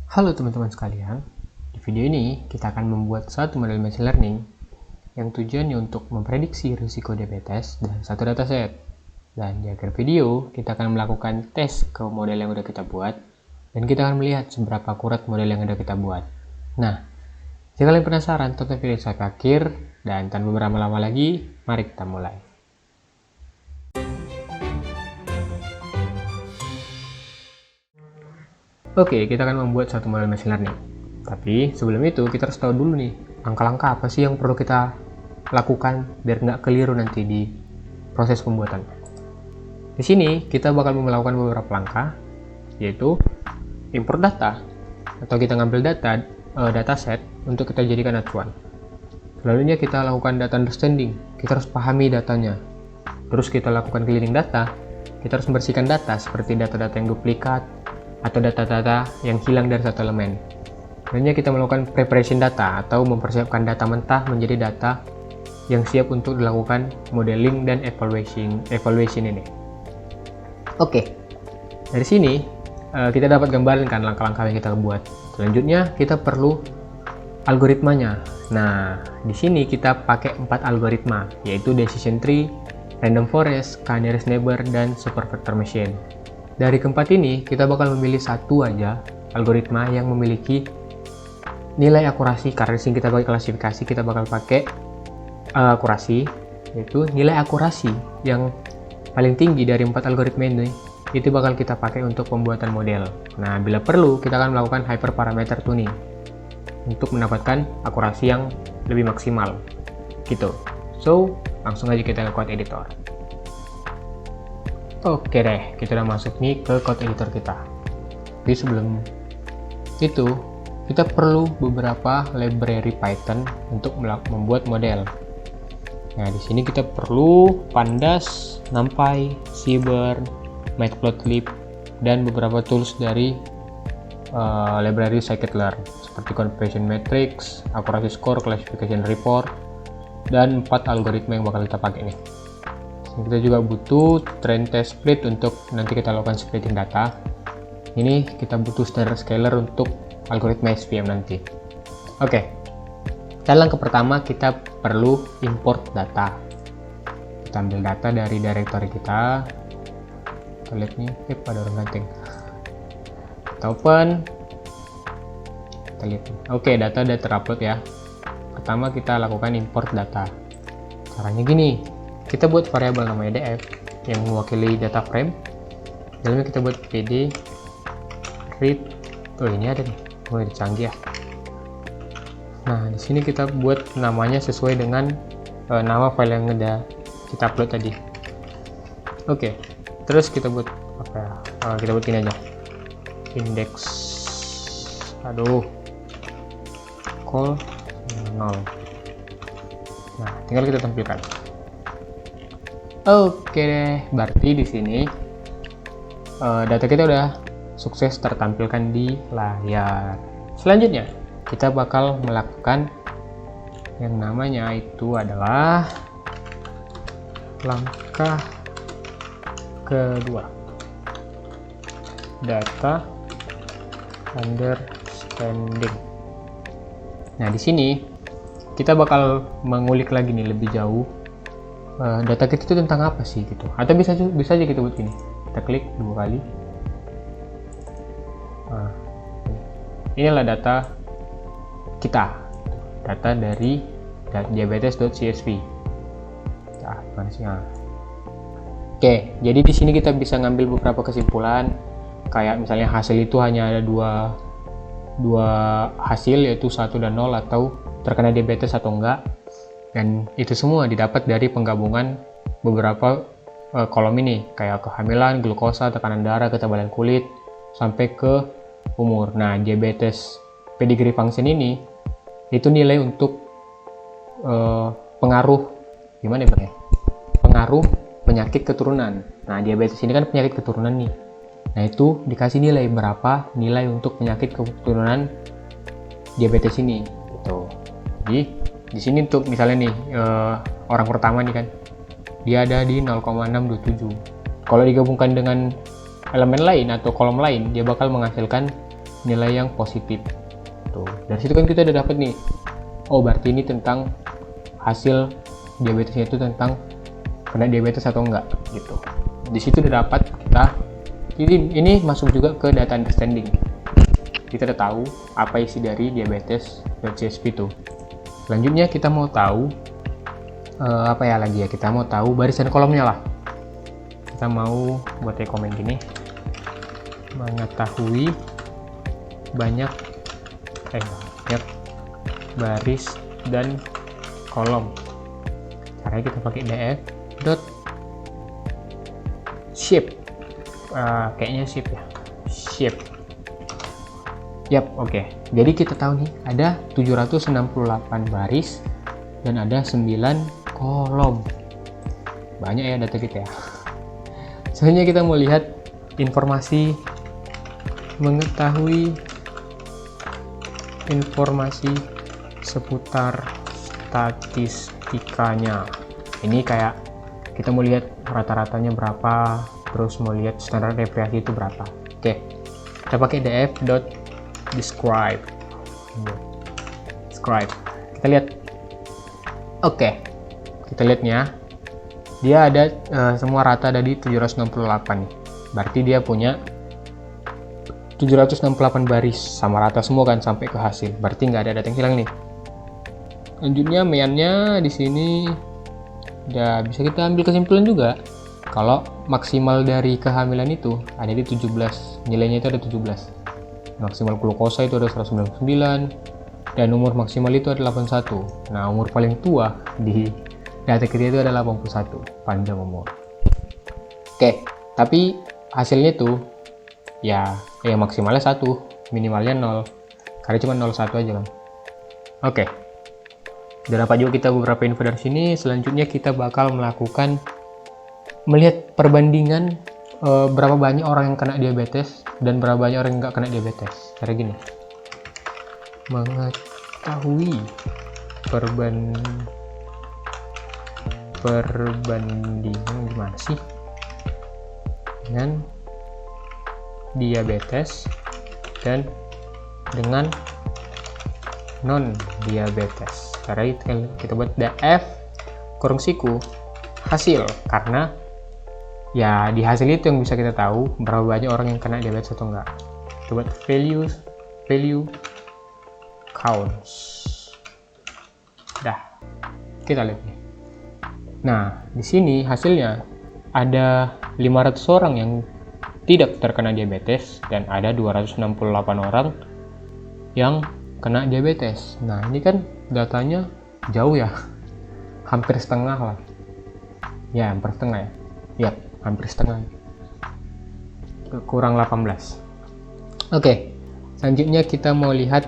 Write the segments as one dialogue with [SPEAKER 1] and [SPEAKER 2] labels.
[SPEAKER 1] Halo teman-teman sekalian, di video ini kita akan membuat satu model machine learning yang tujuannya untuk memprediksi risiko diabetes dan satu dataset. Dan di akhir video, kita akan melakukan tes ke model yang udah kita buat dan kita akan melihat seberapa akurat model yang udah kita buat. Nah, jika kalian penasaran, tonton video sampai akhir dan tanpa berlama-lama lagi, mari kita mulai. Oke, kita akan membuat satu model machine learning. Tapi sebelum itu kita harus tahu dulu nih, langkah-langkah apa sih yang perlu kita lakukan biar nggak keliru nanti di proses pembuatan. Di sini kita bakal melakukan beberapa langkah, yaitu import data, atau kita ngambil dataset untuk kita jadikan acuan. Selanjutnya kita lakukan data understanding, kita harus pahami datanya. Terus kita lakukan cleaning data, kita harus membersihkan data seperti data-data yang duplikat, atau data-data yang hilang dari satu elemen. Selanjutnya kita melakukan preparation data atau mempersiapkan data mentah menjadi data yang siap untuk dilakukan modeling dan evaluation ini. Oke, dari sini kita dapat gambaran kan langkah-langkah yang kita buat. Selanjutnya kita perlu algoritmanya. Nah, di sini kita pakai 4 algoritma, yaitu decision tree, random forest, k-nearest neighbor, dan supervector machine. Dari keempat ini, kita bakal memilih satu aja algoritma yang memiliki nilai akurasi. Karena di sini kita pakai klasifikasi, kita bakal pakai akurasi, yaitu nilai akurasi yang paling tinggi dari 4 algoritma ini, itu bakal kita pakai untuk pembuatan model. Nah, bila perlu, kita akan melakukan hyperparameter tuning untuk mendapatkan akurasi yang lebih maksimal, gitu. So, langsung aja kita ke code editor. Oke deh, kita udah masuk nih ke code editor kita. Tapi sebelum itu, kita perlu beberapa library Python untuk membuat model. Nah, di sini kita perlu pandas, numpy, seaborn, matplotlib, dan beberapa tools dari library scikit-learn seperti configuration matrix, accuracy score, classification report, dan 4 algoritma yang bakal kita pakai nih. Kita juga butuh train test split untuk nanti kita lakukan splitting data. Ini kita butuh standard scaler untuk algoritma SVM nanti. Oke, langkah pertama kita perlu import data. Kita ambil data dari directory kita. Kita lihat nih, ada orang ganteng. Kita open. Kita lihat nih. Oke, data udah terupload ya. Pertama kita lakukan import data. Caranya gini. Kita buat variabel namanya df yang mewakili data frame. Dalamnya kita buat pd read. Oh, ini ada nih, mulai canggih ya. Nah, di sini kita buat namanya sesuai dengan nama file yang udah kita upload tadi. Oke, terus kita buat apa ya? Kita buat ini aja, index call 0. Nah, tinggal kita tampilkan. Oke deh, berarti di sini data kita udah sukses tertampilkan di layar. Selanjutnya, kita bakal melakukan yang namanya itu adalah langkah kedua, data understanding. Nah, di sini kita bakal mengulik lagi nih lebih jauh. Data kita itu tentang apa sih gitu, atau bisa aja kita buat gini, kita klik 2 kali. Nah, inilah data kita, data dari diabetes.csv. Nah, mana sih? Oke, jadi di sini kita bisa ngambil beberapa kesimpulan, kayak misalnya hasil itu hanya ada dua hasil, yaitu 1 dan 0, atau terkena diabetes atau enggak. Dan itu semua didapat dari penggabungan beberapa kolom ini, kayak kehamilan, glukosa, tekanan darah, ketebalan kulit, sampai ke umur. Nah, diabetes pedigree function ini itu nilai untuk pengaruh gimana ya, pengaruh penyakit keturunan. Nah, diabetes ini kan penyakit keturunan nih. Nah, itu dikasih nilai berapa nilai untuk penyakit keturunan diabetes ini gitu. Jadi di sini untuk misalnya nih orang pertama nih kan, dia ada di 0,627. Kalau digabungkan dengan elemen lain atau kolom lain, dia bakal menghasilkan nilai yang positif. Tuh, dari situ kan kita udah dapat nih, oh berarti ini tentang hasil diabetesnya itu tentang kena diabetes atau enggak gitu. Di situ udah dapat kita, ini masuk juga ke data understanding. Kita udah tahu apa isi dari diabetes.csp itu. Selanjutnya kita mau tahu apa ya lagi ya, kita mau tahu barisan kolomnya lah. Kita mau buat komen gini, mengetahui banyak baris dan kolom. Caranya kita pakai df dot shape, kayaknya shape ya, shape. Yap, oke. Jadi kita tahu nih ada 768 baris dan ada 9 kolom. Banyak ya data kita ya. Selanjutnya kita mau lihat informasi, mengetahui informasi seputar statistikanya. Ini kayak kita mau lihat rata-ratanya berapa, terus mau lihat standar deviasi itu berapa. Oke, kita pakai df.describe. Kita lihat. Oke, kita lihatnya. Dia ada semua rata ada di 768 nih. Berarti dia punya 768 baris sama rata semua kan sampai ke hasil. Berarti nggak ada data yang hilang nih. Selanjutnya meannya di sini udah bisa kita ambil kesimpulan juga kalau maksimal dari kehamilan itu ada di 17, nilainya itu ada 17. Maksimal glukosa itu ada 199 dan umur maksimal itu ada 81. Nah, umur paling tua di data kita itu ada 81, panjang umur. Oke, tapi hasilnya itu ya maksimalnya 1, minimalnya 0. Karena cuma 01 aja kan. Oke. Udah dapat juga kita beberapa info dari sini. Selanjutnya kita bakal melihat perbandingan berapa banyak orang yang kena diabetes dan berapa banyak orang yang nggak kena diabetes. Cara gini, mengetahui perbandingan gimana sih dengan diabetes dan dengan non diabetes. Cara itu kita buat df kurung siku hasil, karena ya di hasil itu yang bisa kita tahu berapa banyak orang yang kena diabetes atau enggak. Kita buat value counts. Dah, kita lihat nih. Nah, di sini hasilnya ada 500 orang yang tidak terkena diabetes dan ada 268 orang yang kena diabetes. Nah, ini kan datanya jauh ya, hampir setengah lah ya, hampir setengah ya, hampir setengah, kurang 18. Oke, selanjutnya kita mau lihat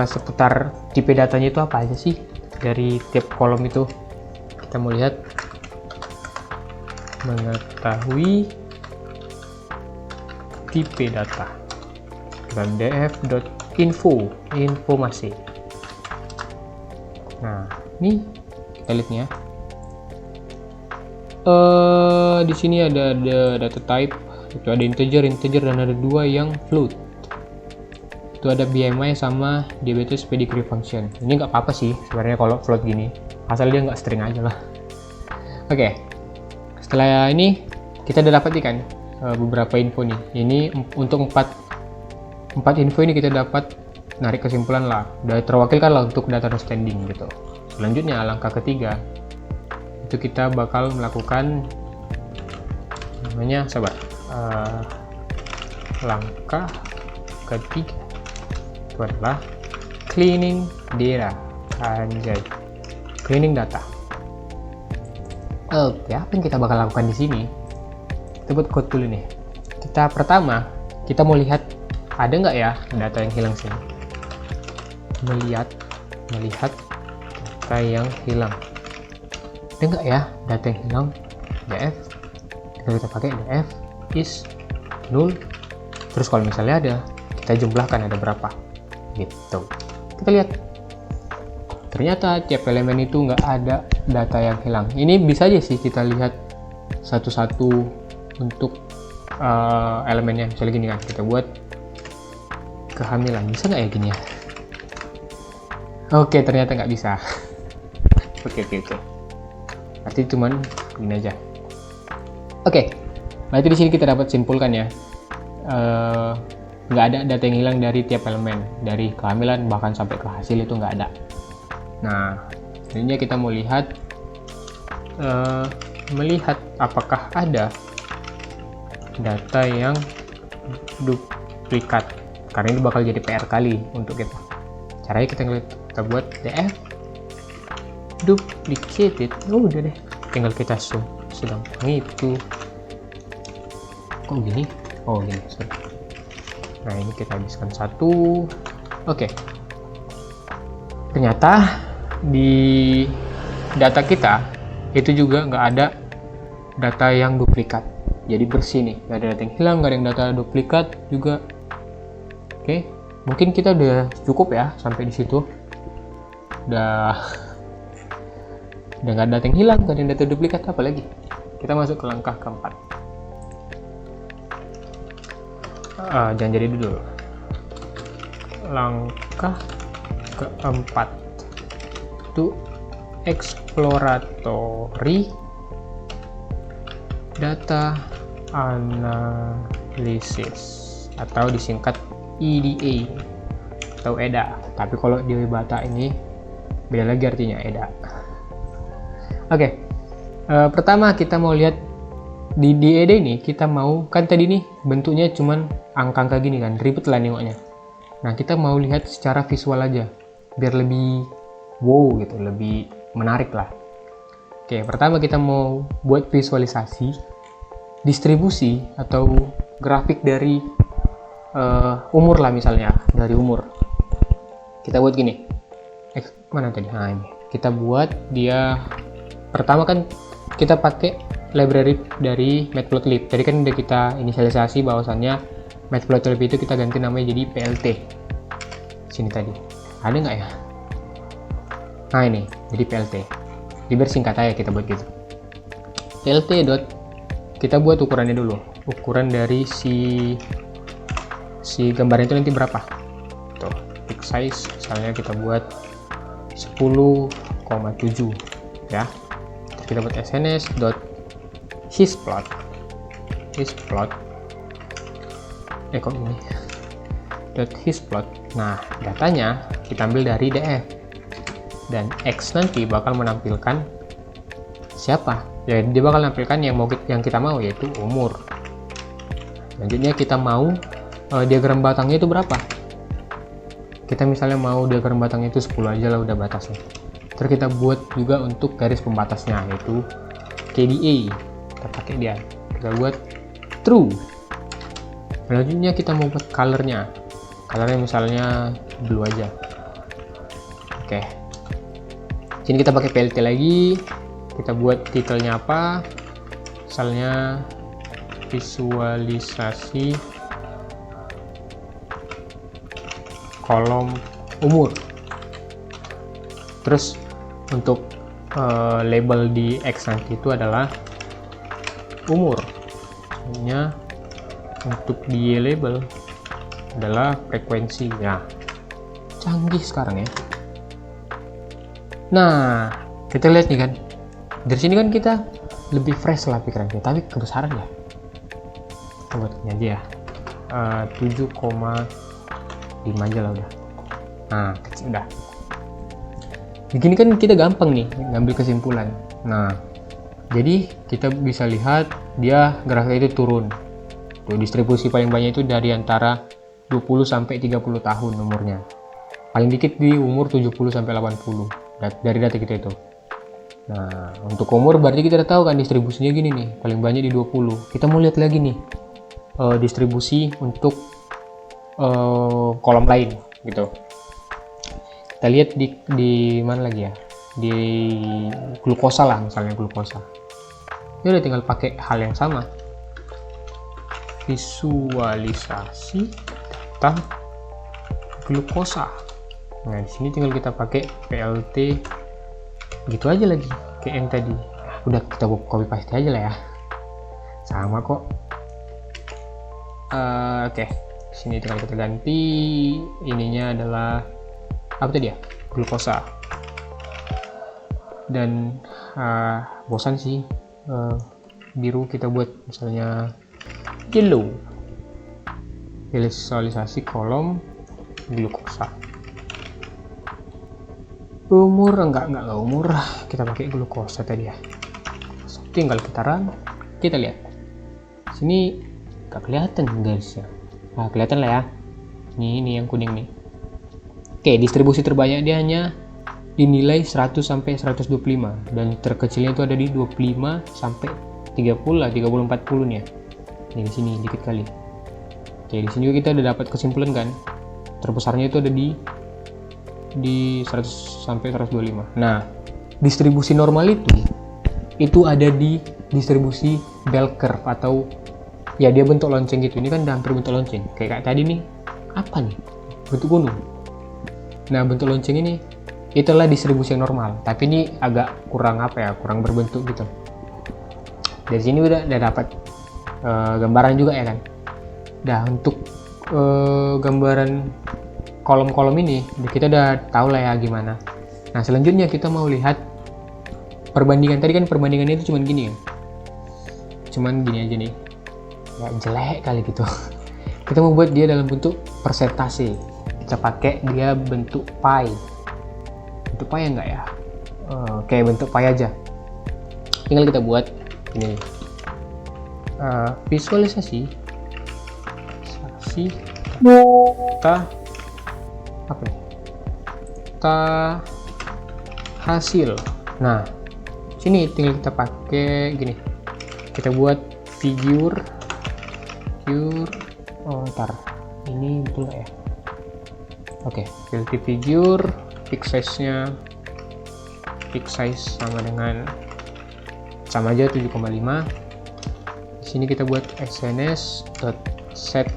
[SPEAKER 1] seputar tipe datanya itu apa aja sih dari tiap kolom itu. Kita mau lihat mengetahui tipe data dan df.info informasi. Nah, ini kita lihatnya. Di sini ada data type, itu ada integer dan ada 2 yang float. Itu ada BMI sama diabetes pedigree function. Ini nggak apa-apa sih sebenarnya kalau float gini, asal dia nggak string aja lah. Oke, setelah ini kita udah dapat kan beberapa info nih. Ini untuk 4 info ini kita dapat narik kesimpulan lah, udah terwakilkan lah untuk data understanding gitu. Selanjutnya langkah ketiga itu kita bakal melakukan namanya langkah ketiga itu adalah cleaning data. Cleaning data. Oke, apa yang kita bakal lakukan di sini? Kita buat code dulu nih. Pertama kita mau lihat ada nggak ya data yang hilang sini. Melihat data yang hilang. Ada nggak ya data yang hilang? df, kita pakai df is null. Terus kalau misalnya ada, kita jumlahkan ada berapa gitu. Kita lihat, ternyata tiap elemen itu nggak ada data yang hilang. Ini bisa aja sih kita lihat satu-satu untuk elemennya. Misalnya gini kan, kita buat kehamilan. Bisa nggak ya gini ya? Oke, ternyata nggak bisa. Oke. Berarti cuman gini aja. Oke, berarti di sini kita dapat simpulkan ya, nggak ada data yang hilang dari tiap elemen, dari kehamilan bahkan sampai ke hasil itu nggak ada. Nah, selanjutnya kita mau melihat apakah ada data yang duplikat, karena ini bakal jadi PR kali untuk kita. Caranya kita buat df duplicated. Udah deh, tinggal kita zoom segampang itu. Kok gini? Oh gini, sorry. Nah ini kita habiskan satu. Oke. Ternyata di data kita itu juga nggak ada data yang duplikat. Jadi bersih nih, nggak ada data yang hilang, nggak ada yang data duplikat juga. Oke, mungkin kita udah cukup ya sampai di situ. Udah nggak ada data yang hilang, nggak ada yang data duplikat, apa lagi? Kita masuk ke langkah keempat. Jangan jadi dulu. Langkah keempat itu exploratory data analysis atau disingkat EDA atau EDA, tapi kalau di Wibata ini beda lagi artinya, EDA. Oke, pertama kita mau lihat di EDA ini, kita mau, kan tadi nih bentuknya cuman angka-angka gini kan, ribet lah nengoknya. Nah kita mau lihat secara visual aja biar lebih wow gitu, lebih menarik lah. Oke, pertama kita mau buat visualisasi distribusi atau grafik dari umur lah, misalnya dari umur. Kita buat gini. Mana tadi? Nah ini. Kita buat dia, pertama kan kita pakai library dari Matplotlib. Tadi kan udah kita inisialisasi bahwasannya Matplotlib itu kita ganti namanya jadi PLT. Sini tadi. Ada nggak ya? Nah ini, jadi PLT. Jadi bersingkat aja kita buat gitu. PLT dot, kita buat ukurannya dulu. Ukuran dari si gambarnya itu nanti berapa? Tuh, pick size misalnya kita buat 10,7 ya. Terus kita buat sns dot hisplot. Kok ini? Dot hisplot. Nah, datanya kita ambil dari df. Dan X nanti bakal menampilkan siapa? Ya, dia bakal menampilkan yang kita mau, yaitu umur. Selanjutnya kita mau diagram batangnya itu berapa? Kita misalnya mau diagram batangnya itu 10 aja lah, udah batasnya. Terus kita buat juga untuk garis pembatasnya, yaitu KDA. Kita pakai dia. Kita buat true. Selanjutnya kita mau buat colornya. Colornya misalnya blue aja. Oke. Sini kita pakai PLT lagi, kita buat titelnya apa, misalnya visualisasi kolom umur. Terus untuk label di X nanti itu adalah umur. Sebenarnya untuk di Y label adalah frekuensi. Ya, canggih sekarang ya. Nah, kita lihat nih kan, dari sini kan kita lebih fresh lah pikirannya, tapi kebesaran ya. Kita buat ini aja ya, 7,5 aja lah udah. Nah, kecil udah. Begini kan kita gampang nih ngambil kesimpulan. Nah, jadi kita bisa lihat dia grafiknya itu turun. Tuh, distribusi paling banyak itu dari antara 20 sampai 30 tahun umurnya. Paling dikit di umur 70 sampai 80. Dari data kita itu. Nah, untuk umur berarti kita udah tahu kan distribusinya gini nih, paling banyak di 20. Kita mau lihat lagi nih distribusi untuk kolom lain gitu. Kita lihat di mana lagi ya, di glukosa lah, misalnya glukosa. Ini udah tinggal pakai hal yang sama, visualisasi data glukosa. Nah, di sini tinggal kita pakai PLT gitu aja lagi kayak yang tadi. Udah kita copy paste aja lah ya, sama kok. Oke. Sini tinggal kita ganti, ininya adalah apa tadi ya, glukosa. Dan bosan sih biru, kita buat misalnya yellow. Visualisasi kolom glukosa. Umur enggak umur, kita pakai glukosa tadi ya. Tinggal kita run, kita lihat sini nggak kelihatan guys ya. Nah, kelihatan lah ya, ini yang kuning nih. Oke, distribusi terbanyak dia hanya dinilai 100 sampai 125, dan terkecilnya itu ada di 25 sampai 30 lah, 30 40 nih ya. Ini di sini dikit kali. Oke, di sini juga kita udah dapat kesimpulan kan, terbesarnya itu ada di 100 sampai 125. Nah, distribusi normal itu ada di distribusi bell curve, atau ya dia bentuk lonceng gitu. Ini kan udah hampir bentuk lonceng kayak tadi nih, apa nih, bentuk gunung. Nah, bentuk lonceng ini itulah distribusi yang normal, tapi ini agak kurang apa ya, kurang berbentuk gitu. Dari sini udah dapat gambaran juga ya kan. Nah, untuk gambaran kolom-kolom ini kita udah tahu lah ya gimana. Nah, selanjutnya kita mau lihat perbandingan. Tadi kan perbandingannya itu cuman gini kan, cuman gini aja nih ya, jelek kali gitu. Kita mau buat dia dalam bentuk persentase, kita pakai dia bentuk pie. Bentuk pie enggak ya, kayak bentuk pie aja. Tinggal kita buat ini visualisasi kita apa nih, kita hasil. Nah, sini tinggal kita pakai gini, kita buat figure. Ntar ini betul nggak ya? Oke, filter figure, fix size nya, fix size sama aja 7,5. Di sini kita buat sns.set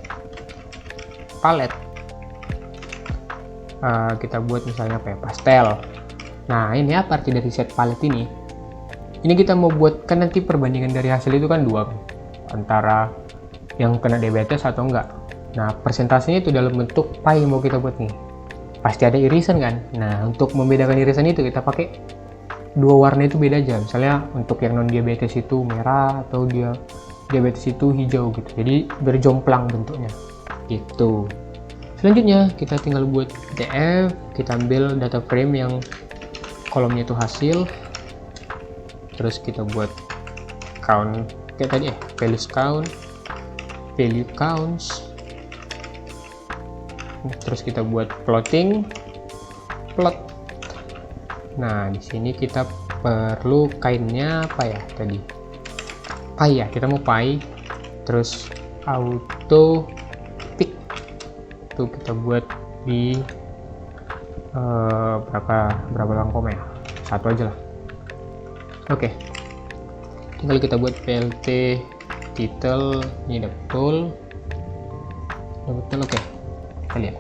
[SPEAKER 1] palette. Kita buat misalnya apa ya, pastel. Nah, ini apa arti dari set palette ini? Ini kita mau buat, kan nanti perbandingan dari hasil itu kan dua, antara yang kena diabetes atau enggak. Nah, persentasenya itu dalam bentuk pie mau kita buat nih. Pasti ada irisan kan. Nah, untuk membedakan irisan itu kita pakai dua warna itu beda aja. Misalnya untuk yang non diabetes itu merah, atau dia diabetes itu hijau gitu. Jadi berjomplang bentuknya gitu. Selanjutnya kita tinggal buat df, kita ambil data frame yang kolomnya itu hasil, terus kita buat count kayak tadi value counts, terus kita buat plot. Nah, di sini kita perlu kainnya apa ya tadi, pie ya, kita mau pie. Terus auto pick tuh kita buat di berapa langkoma ya, satu aja lah. Oke, tinggal kita buat plt title, ini udah betul. Oke, kita lihat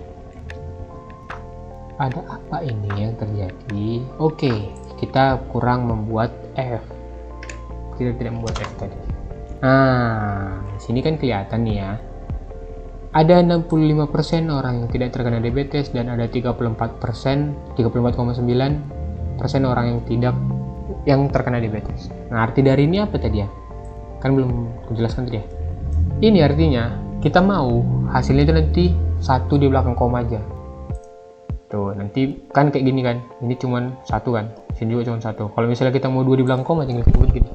[SPEAKER 1] ada apa ini yang terjadi. Oke, kita kurang membuat F, kita tidak membuat F tadi. Nah, sini kan kelihatan nih ya, ada 65% orang yang tidak terkena diabetes, dan ada 34,9% orang yang terkena diabetes. Nah, arti dari ini apa tadi ya? Kan belum kujelaskan tadi ya. Ini artinya kita mau hasilnya itu nanti satu di belakang koma aja. Tuh, nanti kan kayak gini kan. Ini cuman satu kan. Sini juga cuma satu. Kalau misalnya kita mau 2 di belakang koma, tinggal kita buat gini.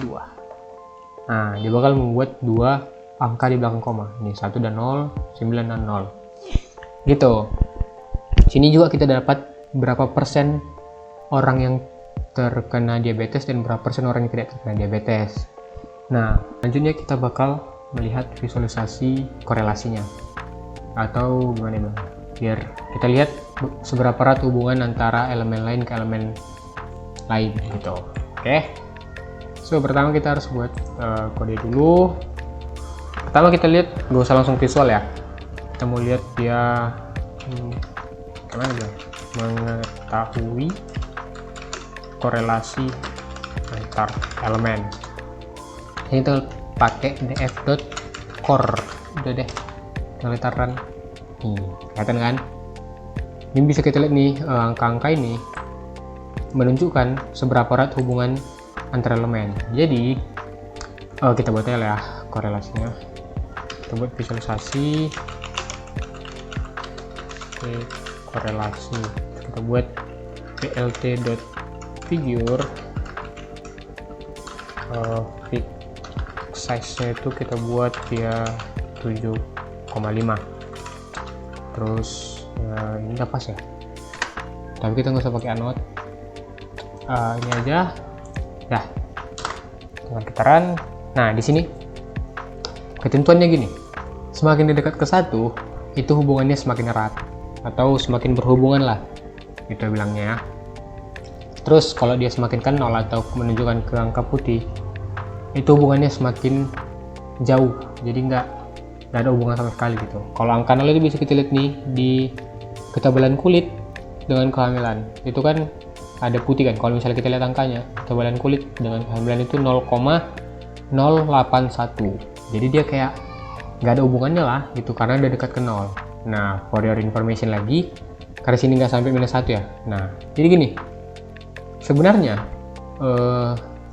[SPEAKER 1] 2. Nah, dia bakal membuat 2 angka di belakang koma. Ini 1 dan 0, 9 dan 0. Gitu. Sini juga kita dapat berapa persen orang yang terkena diabetes dan berapa persen orang yang tidak terkena diabetes. Nah, selanjutnya kita bakal melihat visualisasi korelasinya, atau gimana bang, biar kita lihat seberapa erat hubungan antara elemen lain ke elemen lain gitu. Oke, so pertama kita harus buat kode dulu. Pertama kita lihat, gak usah langsung visual ya, kita mau lihat dia gimana bang, mengetahui korelasi antar elemen. Ini kita pakai df.core, udah deh, literan. Kelihatan kan? Ini bisa kita lihat nih, angka-angka ini menunjukkan seberapa erat hubungan antar elemen. Jadi kita buat aja ya korelasinya. Kita buat visualisasi. Korelasi. Kita buat plt.figure. Size-nya itu kita buat dia 7,5. Terus ini udah pas ya, tapi kita nggak usah pakai anode. Ini aja ya dengan getaran. Nah, di sini ketentuannya gini, semakin dekat ke satu itu hubungannya semakin erat atau semakin berhubungan lah, itu bilangnya ya. Terus kalau dia semakin ke 0 atau menunjukkan ke angka putih, itu hubungannya semakin jauh, jadi nggak ada hubungan sama sekali gitu. Kalau angka 0 itu bisa kita lihat nih di ketebalan kulit dengan kehamilan, itu kan ada putih kan. Kalau misalnya kita lihat angkanya, ketebalan kulit dengan kehamilan itu 0,081, jadi dia kayak nggak ada hubungannya lah gitu, karena udah dekat ke 0. Nah, for your information lagi, karena sini nggak sampai -1 ya. Nah, jadi gini, sebenarnya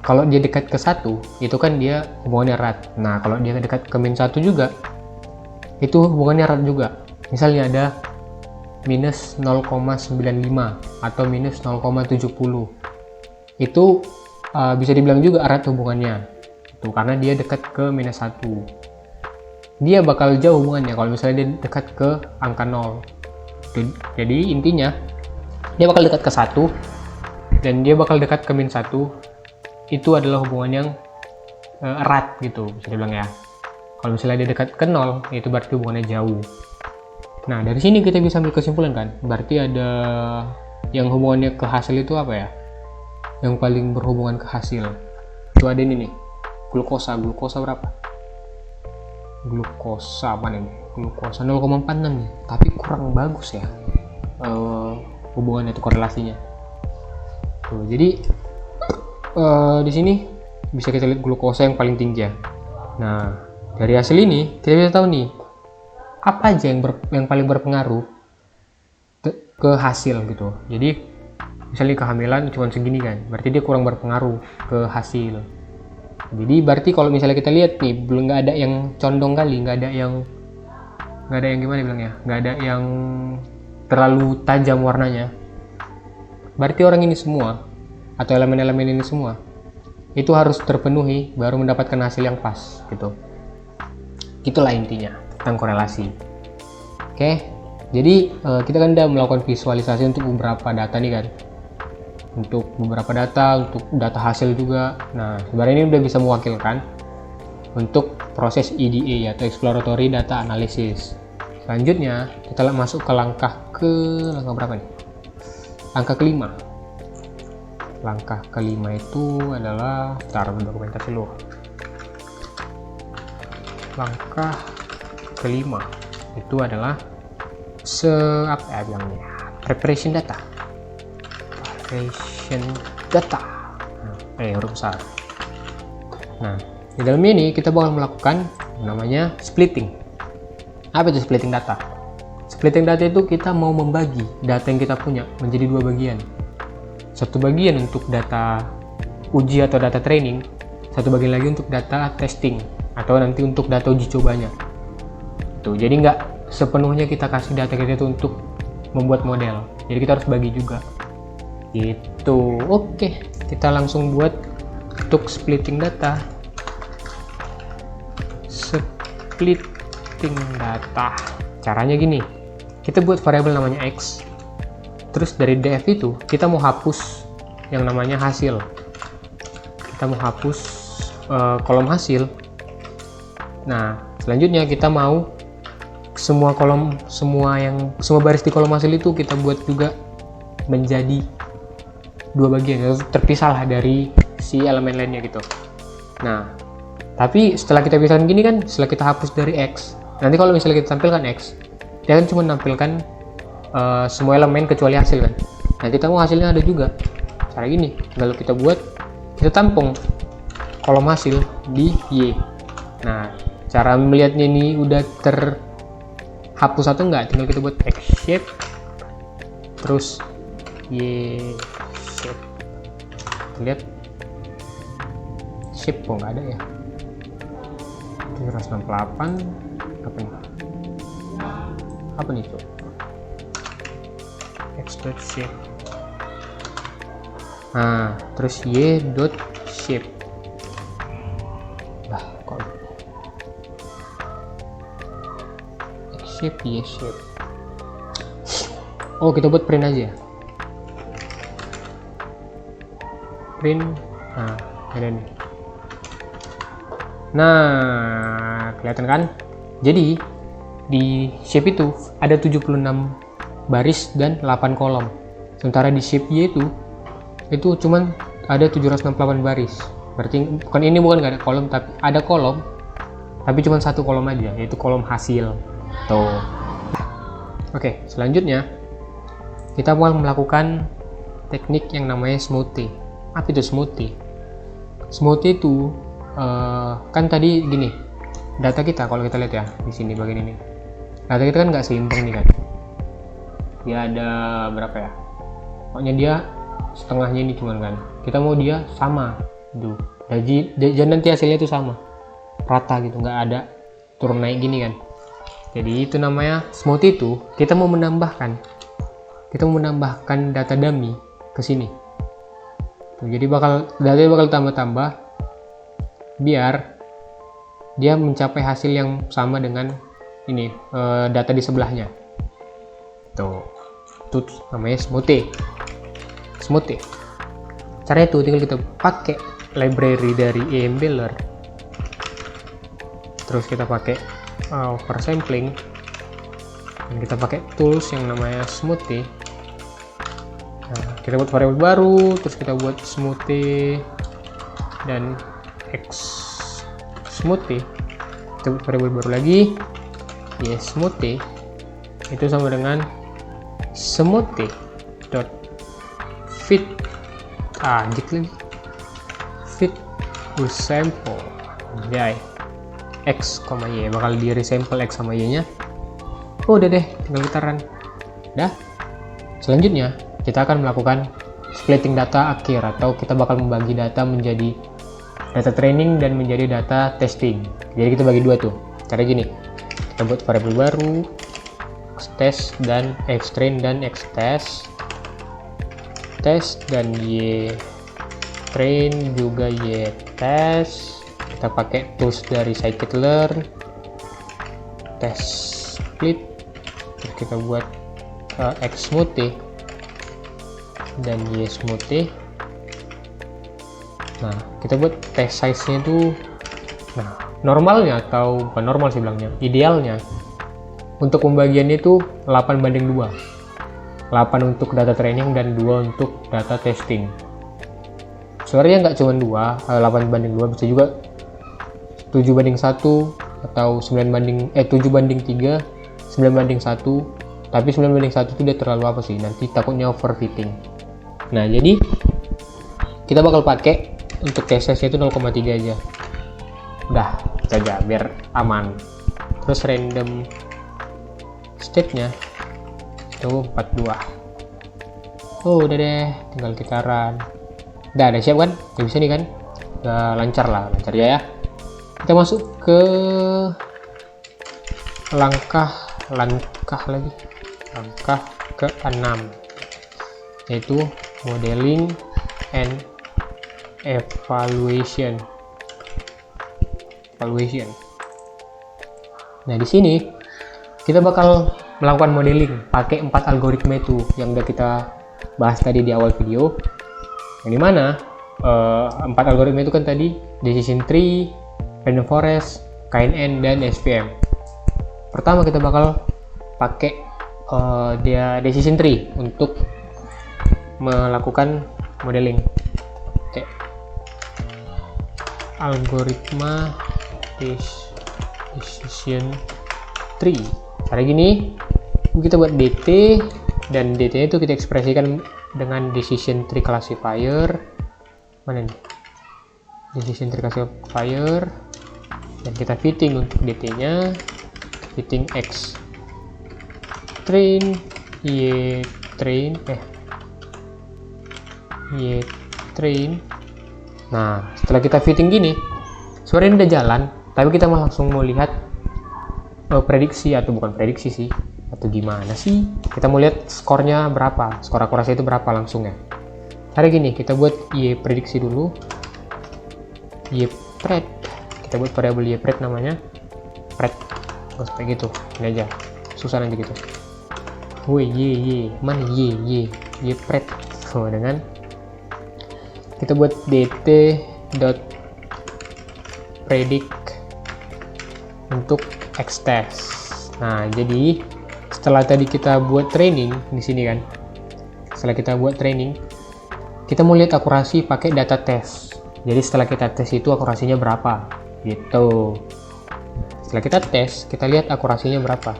[SPEAKER 1] kalau dia dekat ke 1 itu kan dia hubungannya erat. Nah, kalau dia dekat ke -1 juga itu hubungannya erat juga. Misalnya ada -0,95 atau -0,70, itu bisa dibilang juga erat hubungannya itu, karena dia dekat ke -1. Dia bakal jauh hubungannya kalau misalnya dia dekat ke angka 0. Jadi intinya dia bakal dekat ke 1 dan dia bakal dekat ke -1. Itu adalah hubungan yang erat gitu, bisa dibilang ya. Kalau misalnya dia dekat ke 0, itu berarti hubungannya jauh. Nah, dari sini kita bisa ambil kesimpulan kan, berarti ada yang hubungannya ke hasil itu apa ya, yang paling berhubungan ke hasil itu ada ini nih, glukosa berapa? Glukosa apa nih? Glukosa 0,46 nih, tapi kurang bagus ya hubungannya itu, korelasinya tuh. Jadi di sini bisa kita lihat glukosa yang paling tinggi ya. Nah, dari hasil ini kita bisa tahu nih apa aja yang paling berpengaruh ke hasil gitu. Jadi misalnya kehamilan cuma segini kan, berarti dia kurang berpengaruh ke hasil. Jadi berarti kalau misalnya kita lihat nih, belum nggak ada yang condong kali, nggak ada yang gimana bilangnya, nggak ada yang terlalu tajam warnanya. Berarti orang ini semua atau elemen-elemen ini semua itu harus terpenuhi baru mendapatkan hasil yang pas gitu. Itulah intinya tentang korelasi. Oke, jadi kita kan udah melakukan visualisasi untuk beberapa data nih kan, untuk beberapa data, untuk data hasil juga. Nah, sebenarnya ini udah bisa mewakilkan untuk proses EDA atau Exploratory Data Analysis. Selanjutnya kita masuk ke langkah berapa nih? Langkah kelima. Langkah kelima itu adalah dokumentasi dulu. Langkah kelima itu adalah preparation data. Huruf besar. Nah, di dalam ini kita bakal melakukan namanya splitting. Apa itu splitting data? Splitting data itu kita mau membagi data yang kita punya menjadi dua bagian. Satu bagian untuk data uji atau data training, satu bagian lagi untuk data testing atau nanti untuk data uji cobanya. Tuh, jadi nggak sepenuhnya kita kasih data kita itu untuk membuat model. Jadi kita harus bagi juga. Gitu. Oke, kita langsung buat untuk splitting data. Splitting data. Caranya gini. Kita buat variabel namanya X. Terus dari df itu kita mau hapus yang namanya hasil. Kita mau hapus kolom hasil. Nah, selanjutnya kita mau semua baris di kolom hasil itu kita buat juga menjadi dua bagian, terpisah lah dari si elemen lainnya gitu. Nah, tapi setelah kita pisahkan gini kan, setelah kita hapus dari X, nanti kalau misalnya kita tampilkan X, dia kan cuma menampilkan semua elemen kecuali hasil kan. Nah, kita mau hasilnya ada juga. Cara gini, kalau kita tampung kolom hasil di Y. Nah, cara melihatnya ini udah hapus satu enggak, tinggal kita buat X shape terus Y shape. Lihat shape kok nggak ada ya. 768 apa nih? Apa nih tuh? Extrude shape. Nah, terus Y dot shape. Lah, kok X shape, Y shape. Oh, kita buat print aja. Print. Nah, ada nih. Nah, kelihatan kan? Jadi di shape itu ada 76 baris dan 8 kolom. Sementara di shape Y itu cuman ada 768 baris. Berarti bukan nggak ada kolom, tapi ada kolom, tapi cuma satu kolom aja, yaitu kolom hasil. Tuh. Oke, selanjutnya kita mau melakukan teknik yang namanya smoothie. Apa itu smoothie? Smoothie itu kan tadi gini, data kita kalau kita lihat ya di sini bagian ini, data kita kan nggak seimbang nih kan, dia ada berapa ya, pokoknya dia setengahnya ini cuman kan, kita mau dia sama tuh, jadi nanti hasilnya itu sama rata gitu, nggak ada turun naik gini kan. Jadi itu namanya smoothie. Itu kita mau menambahkan data dummy ke sini tuh, jadi datanya bakal tambah biar dia mencapai hasil yang sama dengan ini data di sebelahnya. Tuh, itu namanya smoothie. Caranya itu tinggal kita pakai library dari EMBeller, terus kita pakai oversampling, dan kita pakai tools yang namanya smoothie. Nah, kita buat variabel baru, terus kita buat smoothie dan X smoothie. Kita buat variabel baru lagi, Y smoothie itu sama dengan smoothie dot fit fit with sample ya X, Y, bakal di resample X sama Y nya. Oh, udah deh, tinggal kita run. Dah. Selanjutnya kita akan melakukan splitting data akhir, atau kita bakal membagi data menjadi data training dan menjadi data testing. Jadi kita bagi dua tuh. Cara gini, kita buat variabel baru, xtest dan xtrain dan xtest, test dan y train juga y test. Kita pakai tools dari scikit-learn, test split, terus kita buat x smoothie dan y smoothie. Nah, kita buat test size-nya itu, nah, normalnya atau bukan normal sih bilangnya, idealnya untuk pembagiannya itu 8:2. 8 untuk data training dan 2 untuk data testing. Sebenarnya nggak cuma 8:2, bisa juga 7:1 atau 7:3, 9:1. Tapi 9:1 itu udah terlalu apa sih, nanti takutnya overfitting. Nah, jadi kita bakal pakai untuk TSS itu 0,3 aja. Udah, saja biar aman. Terus random state-nya itu 42. Oh, udah deh, tinggal kita run. Udah siap kan? Udah bisa nih kan? Udah lancar ya. Kita masuk ke langkah ke-6, yaitu modeling and evaluation. Nah, di sini kita bakal melakukan modeling pakai 4 algoritma itu yang udah kita bahas tadi di awal video. Yang dimana 4 algoritma itu kan tadi decision tree, random forest, KNN, dan SVM. Pertama kita bakal pakai dia decision tree untuk melakukan modeling. Oke. Algoritma decision tree. Cara gini, kita buat DT, dan DT itu kita ekspresikan dengan decision tree classifier. Mana nih? Decision tree classifier, dan kita fitting untuk DT-nya, fitting X. train train. Nah, setelah kita fitting gini, sebenarnya udah jalan, tapi kita langsung mau lihat prediksi, atau bukan prediksi sih, atau gimana sih, kita mau lihat skornya berapa, skor akurasi itu berapa langsung ya. Cara gini, kita buat prediksi dulu, pred, kita buat variabel pred namanya pred, nggak sampai gitu, ini aja susah nanti gitu. Mana pred, dengan kita buat dt.predict untuk x-test. Nah, jadi setelah tadi kita buat training di sini kan, setelah kita buat training, kita mau lihat akurasi pakai data test. Jadi setelah kita tes itu akurasinya berapa gitu. Setelah kita tes, kita lihat akurasinya berapa.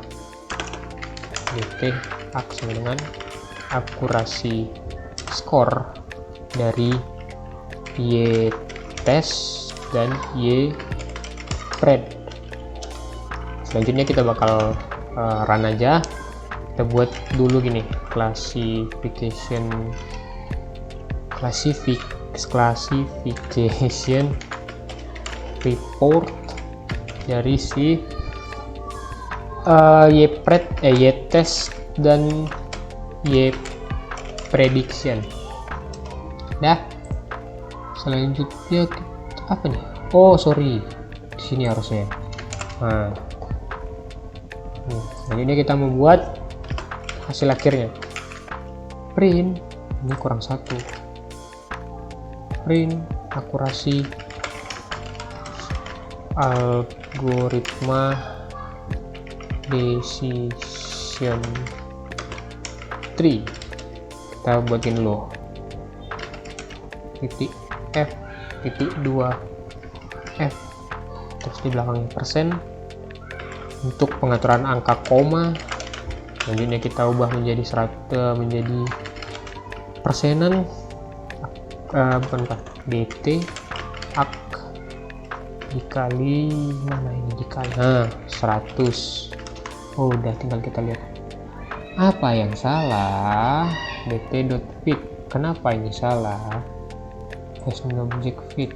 [SPEAKER 1] dt sama dengan akurasi skor dari test dan pred. Selanjutnya kita bakal run aja. Kita buat dulu gini, classification report dari si pred, test dan prediction. Dah. Selanjutnya apa nih? Oh, sorry. Di sini harusnya. Nah. Selanjutnya kita membuat hasil akhirnya. Print, ini kurang satu. Print akurasi algoritma decision tree. Kita buatin dulu. Titik F, titik 2 F, terus di belakangnya persen untuk pengaturan angka koma. Selanjutnya kita ubah menjadi menjadi persenan, dt ak dikali mana ini, dikali 100. Oh, udah, tinggal kita lihat apa yang salah. dt.fit, kenapa ini salah? Hasn't object fit,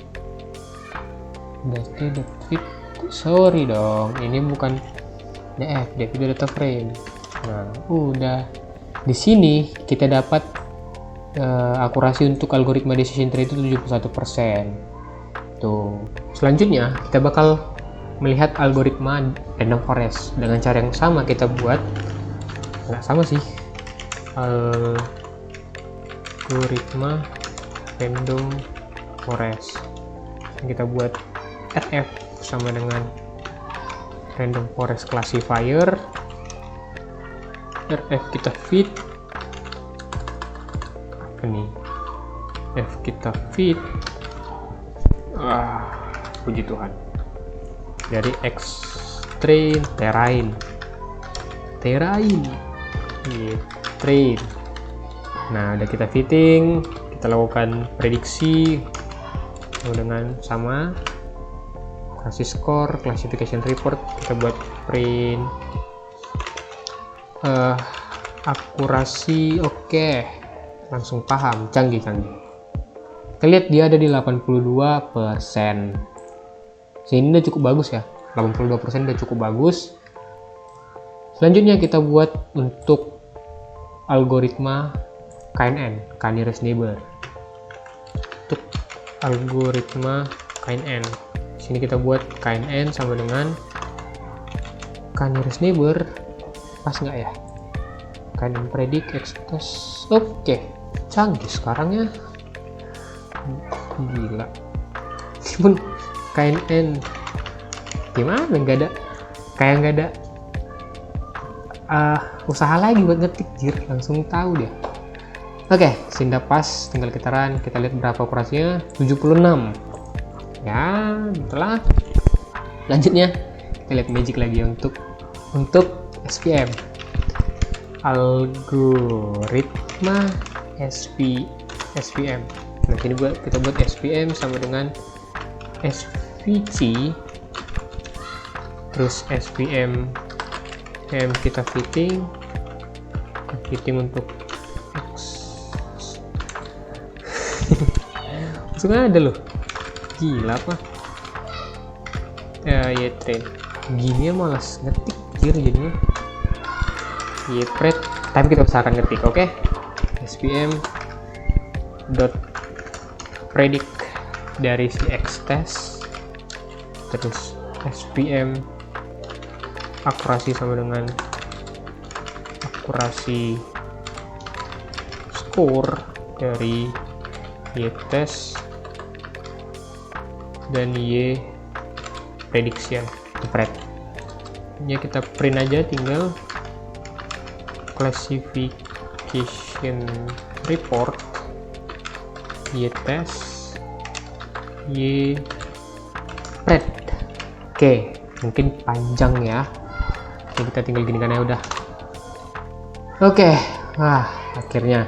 [SPEAKER 1] dt.fit, sorry dong, ini bukan df, itu data frame. Nah, udah di sini kita dapat akurasi untuk algoritma decision tree itu 71%. Tuh. Selanjutnya kita bakal melihat algoritma random forest dengan cara yang sama. Kita buat, nggak sama sih, algoritma random forest. Kita buat rf sama dengan random forest classifier. rf kita fit, apa nih, f kita fit, puji Tuhan, dari x train train. Nah, udah kita fitting, kita lakukan prediksi dengan sama kasih skor, classification report. Kita buat print akurasi. Oke, langsung paham, canggih. Kita lihat dia ada di 82%. Sini udah cukup bagus ya, 82% udah cukup bagus. Selanjutnya kita buat untuk algoritma KNN, nearest neighbor. Untuk algoritma KNN, sini kita buat KNN sama dengan nearest neighbor. Pas nggak ya? KNN predict x-test. Oke, canggih sekarang ya, gila. Meskipun KNN gimana, nggak ada, kayak nggak ada usaha lagi buat ngetik, jir, langsung tahu dia. Oke, sudah pas, tinggal kita run. Kita lihat berapa akurasinya, 76 ya. Setelah lanjutnya kita lihat magic lagi untuk SVM, algoritma SVM. Nah, ini kita buat SVM sama dengan SVC, terus SVM kita fitting fitting untuk X. Langsung ada loh, gila apa ya train gini ya, malas ngetik jadinya ya pred, tapi kita usahakan ngetik. Oke. SPM dot predict dari si X-test, terus SPM akurasi sama dengan akurasi score dari Y-test dan Y prediction spread. Ya kita print aja, tinggal classification report Y-test Y spread. Oke, mungkin panjang ya. Oke, kita tinggal gini kan ya udah. Oke, akhirnya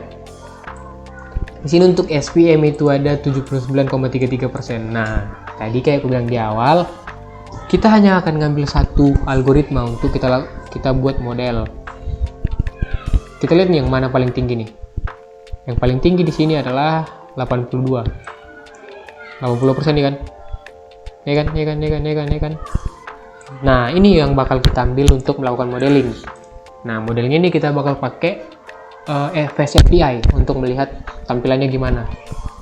[SPEAKER 1] di sini untuk SPM itu ada 79,33%. Nah, tadi kayak aku bilang di awal, kita hanya akan ngambil satu algoritma untuk kita buat model. Kita lihat nih yang mana paling tinggi nih. Yang paling tinggi di sini adalah 82. 80% nih kan? Ya kan? Nah, ini yang bakal kita ambil untuk melakukan modeling. Nah, modelnya ini kita bakal pakai Face API untuk melihat tampilannya gimana.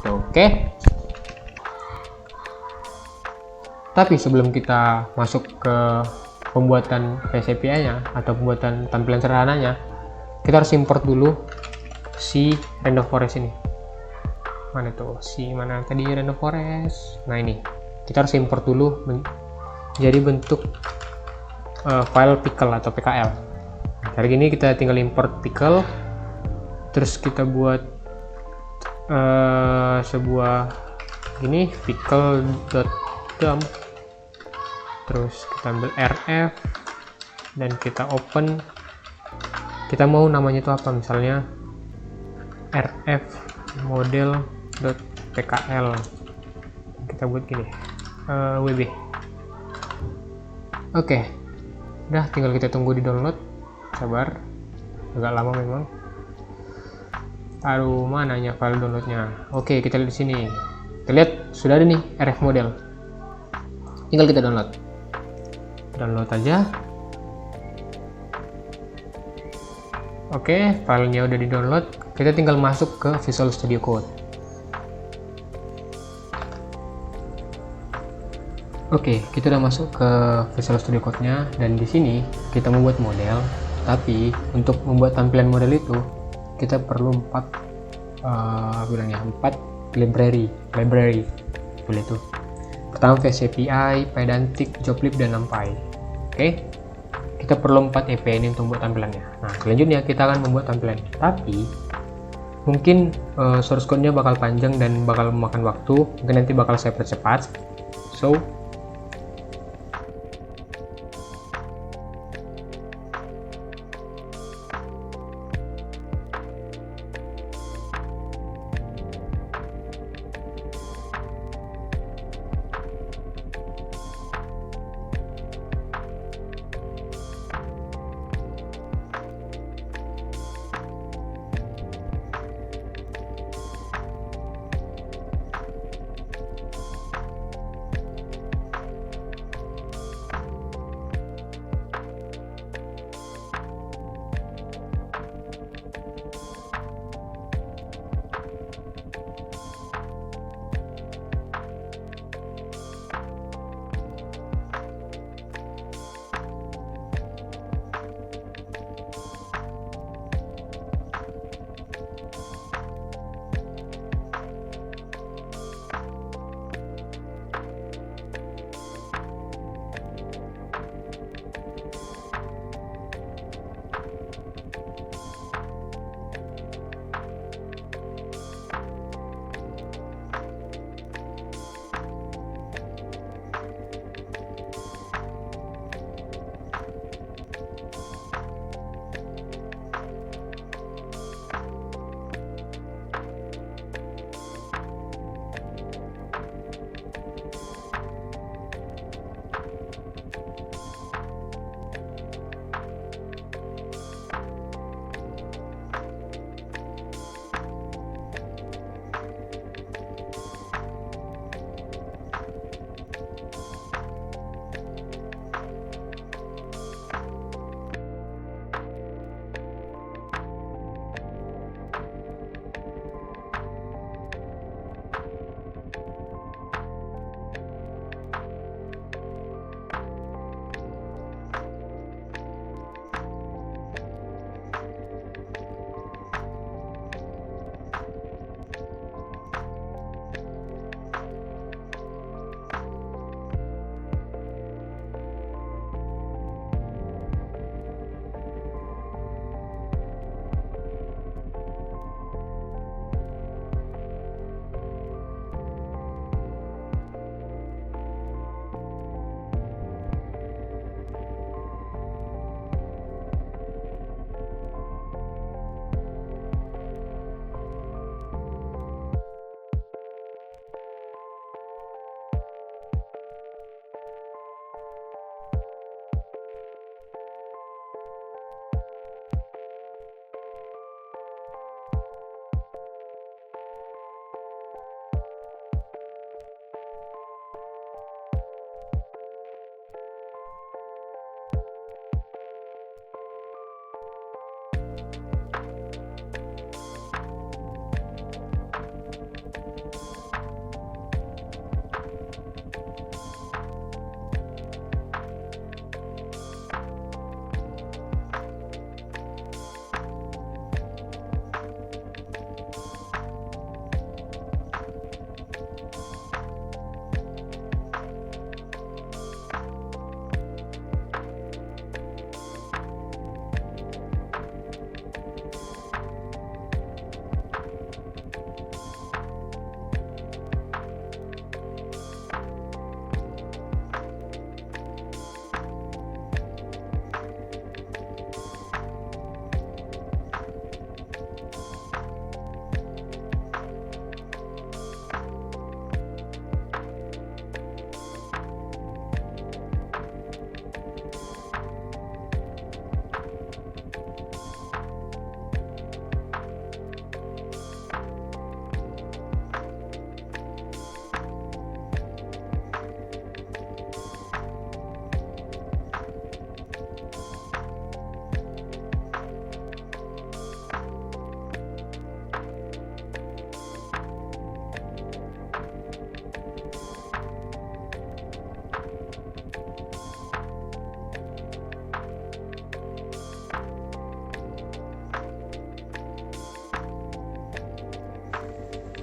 [SPEAKER 1] Oke. Tapi sebelum kita masuk ke pembuatan Face API-nya atau pembuatan tampilan sederhananya, kita harus import dulu si Random Forest ini. Mana tuh? Mana tadi Random Forest? Nah, ini. Kita harus import dulu jadi bentuk file pickle atau PKL. Nah, hari ini kita tinggal import pickle, terus kita buat sebuah ini pickle.dump, terus kita ambil rf dan kita open. Kita mau namanya itu apa, misalnya rf model.pkl, kita buat gini wb. Oke, udah tinggal kita tunggu di download. Sabar, agak lama memang. Aduh, mananya file downloadnya? Oke, kita lihat di sini. Kita lihat sudah ada nih rf model. Tinggal kita download aja. Oke, filenya udah di download. Kita tinggal masuk ke Visual Studio Code. Oke, kita udah masuk ke Visual Studio Code-nya, dan di sini kita membuat model. Tapi untuk membuat tampilan model itu kita perlu 4 library boleh tuh. Pertama Face API, Pydantic, Joplib, dan NumPy. Oke, kita perlu 4 API ini untuk membuat tampilannya. Nah, selanjutnya kita akan membuat tampilan, tapi mungkin source code-nya bakal panjang dan bakal memakan waktu. Mungkin nanti bakal saya percepat. So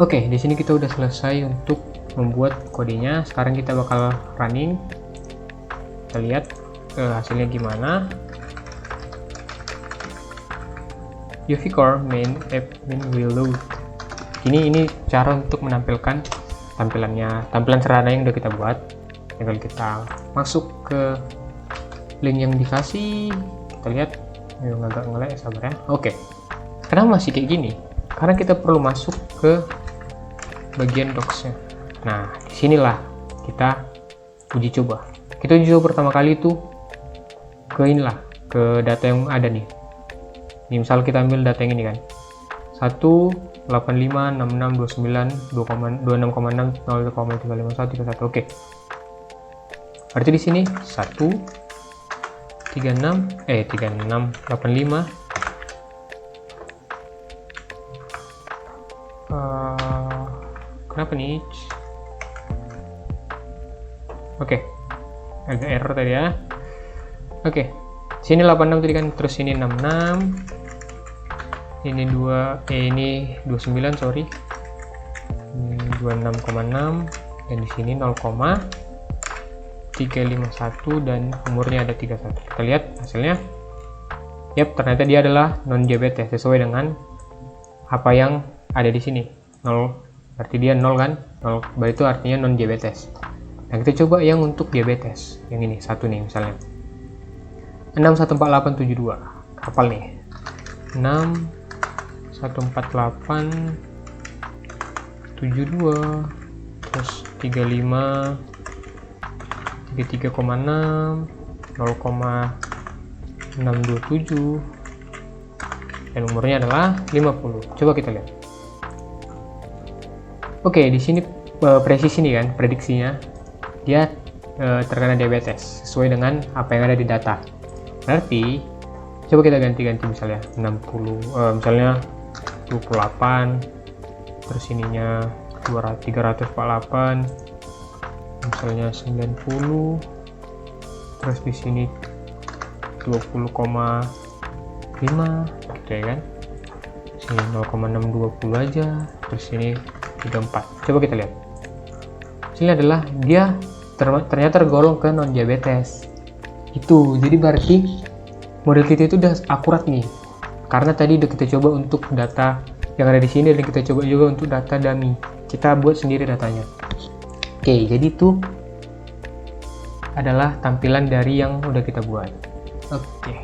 [SPEAKER 1] Oke, di sini kita udah selesai untuk membuat kodenya. Sekarang kita bakal running. Kita lihat hasilnya gimana. UV Core main app will load. Ini cara untuk menampilkan tampilan sederhana yang udah kita buat. Tinggal kita masuk ke link yang dikasih. Kita lihat, yang agak ngelek, sabar ya. Oke, kenapa masih kayak gini? Karena kita perlu masuk ke bagian docs-nya. Nah, disinilah kita uji coba. Kita uji coba pertama kali itu ke inilah, ke data yang ada nih. Ini misal kita ambil data yang ini kan. 185662926,6 Oke. Berarti di sini 3685 kenapa nih? Oke, agak error tadi ya. Oke, sini 86 tadi kan, terus ini 66, ini 29, sorry, ini 26,6, dan di sini 0,351 dan umurnya ada 31. Kita lihat hasilnya. Yap, ternyata dia adalah non diabetes sesuai dengan apa yang ada di sini. 0, berarti dia 0 kan? 0, berarti itu artinya non diabetes. Nah, kita coba yang untuk diabetes. Yang ini satu nih misalnya. 614872. Hafal nih. 614872 terus 35 33,6 0,627 dan umurnya adalah 50. Coba kita lihat. Oke, di sini presisi nih kan, prediksinya dia terkena diabetes sesuai dengan apa yang ada di data. Berarti coba kita ganti-ganti misalnya 60, misalnya 28, terus ininya 348, misalnya 90, terus di sini 20,5 gitu ya kan. Sini 0,620 aja, terus ini 34. Coba kita lihat. Sini adalah dia ternyata tergolong ke non diabetes. Itu jadi berarti model kita itu udah akurat nih. Karena tadi udah kita coba untuk data yang ada di sini dan kita coba juga untuk data dummy. Kita buat sendiri datanya. Oke, jadi itu adalah tampilan dari yang udah kita buat. Oke.